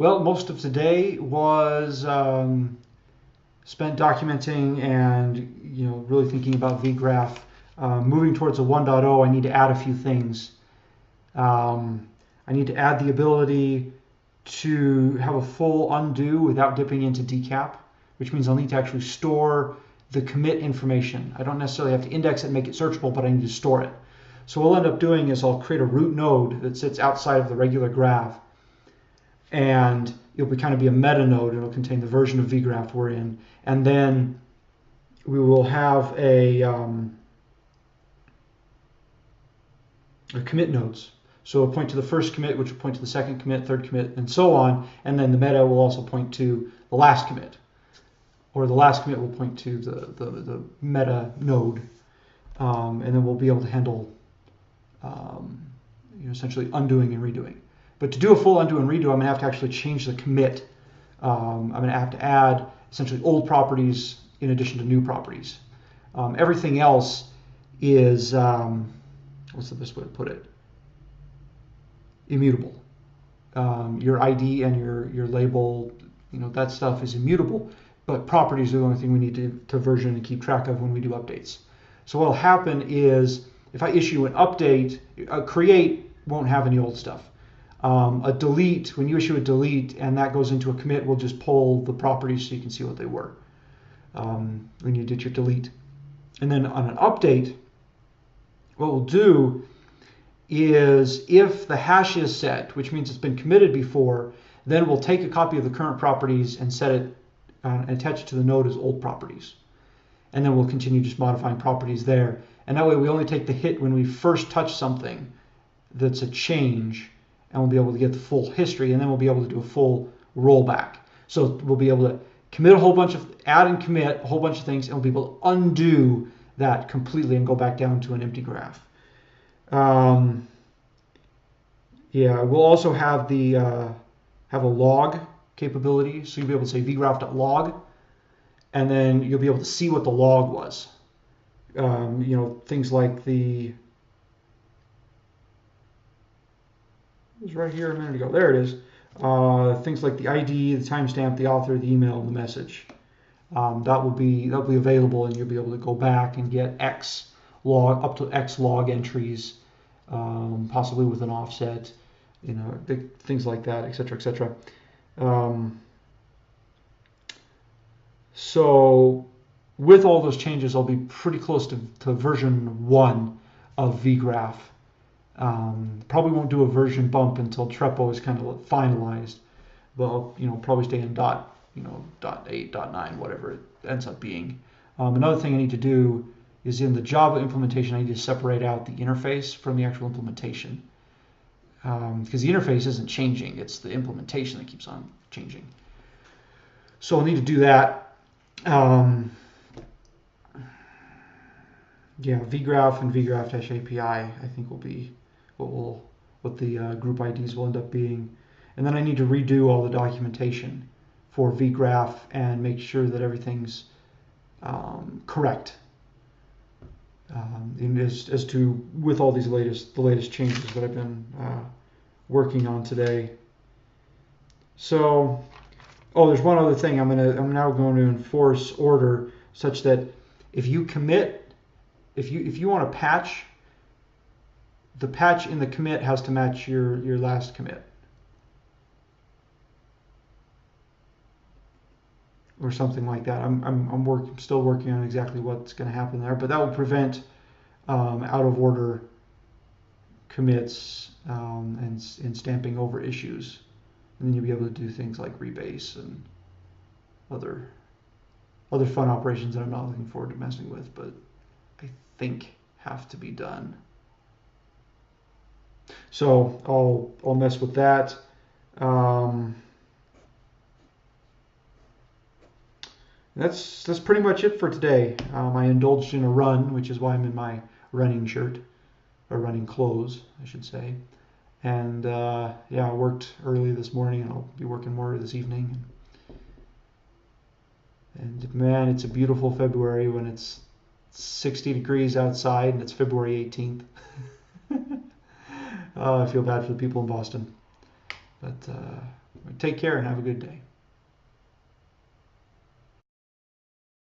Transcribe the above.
Well, most of today was spent documenting and really thinking about vGraph. Moving towards a 1.0, I need to add a few things. I need to add the ability to have a full undo without dipping into dcap, which means I'll need to actually store the commit information. I don't necessarily have to index it and make it searchable, but I need to store it. So what I'll end up doing is I'll create a root node that sits outside of the regular graph, and it'll kind of be a meta node. It'll contain the version of vGraph we're in, and then we will have a commit nodes. So it'll point to the first commit, which will point to the second commit, third commit, and so on. And then the meta will also point to the last commit, or the last commit will point to the meta node, and then we'll be able to handle essentially undoing and redoing. But to do a full undo and redo, I'm going to have to actually change the commit. I'm going to have to add essentially old properties in addition to new properties. Everything else is, what's the best way to put it? Immutable. Your ID and your label, that stuff is immutable, but properties are the only thing we need to version and keep track of when we do updates. So what will happen is if I issue an update, a create won't have any old stuff. A delete, when you issue a delete and that goes into a commit, we'll just pull the properties so you can see what they were when you did your delete. And then on an update, what we'll do is if the hash is set, which means it's been committed before, then we'll take a copy of the current properties and set it and attach it to the node as old properties. And then we'll continue just modifying properties there. And that way we only take the hit when we first touch something that's a change, and we'll be able to get the full history, and then we'll be able to do a full rollback. So we'll be able to commit a whole bunch of, add and commit a whole bunch of things, and we'll be able to undo that completely and go back down to an empty graph. Yeah, we'll also have the have a log capability, so you'll be able to say vgraph.log, and then you'll be able to see what the log was. Things like it was right here a minute ago. There it is. Things like the ID, the timestamp, the author, the email, and the message. That'll be available, and you'll be able to go back and get X log up to X log entries, possibly with an offset, things like that, etc., etc. So with all those changes, I'll be pretty close to version 1 of vGraph. Probably won't do a version bump until Trepo is kind of finalized, but I'll probably stay in .8, .9, whatever it ends up being. Another thing I need to do is in the Java implementation, I need to separate out the interface from the actual implementation, because the interface isn't changing, it's the implementation that keeps on changing. So I'll need to do that. Yeah, vGraph and vGraph-API I think will be what the group IDs will end up being. And then I need to redo all the documentation for vGraph and make sure that everything's correct. As to with all these the latest changes that I've been working on today. So, there's one other thing. I'm now going to enforce order such that if you commit, if you want to patch, the patch in the commit has to match your last commit, or something like that. I'm still working on exactly what's going to happen there, but that will prevent out of order commits and stamping over issues, and then you'll be able to do things like rebase and other fun operations that I'm not looking forward to messing with, but I think have to be done. So I'll mess with that. That's pretty much it for today. I indulged in a run, which is why I'm in my running shirt, or running clothes, I should say. And yeah, I worked early this morning, and I'll be working more this evening. And man, it's a beautiful February when it's 60 degrees outside, and it's February 18th. I feel bad for the people in Boston. But take care and have a good day.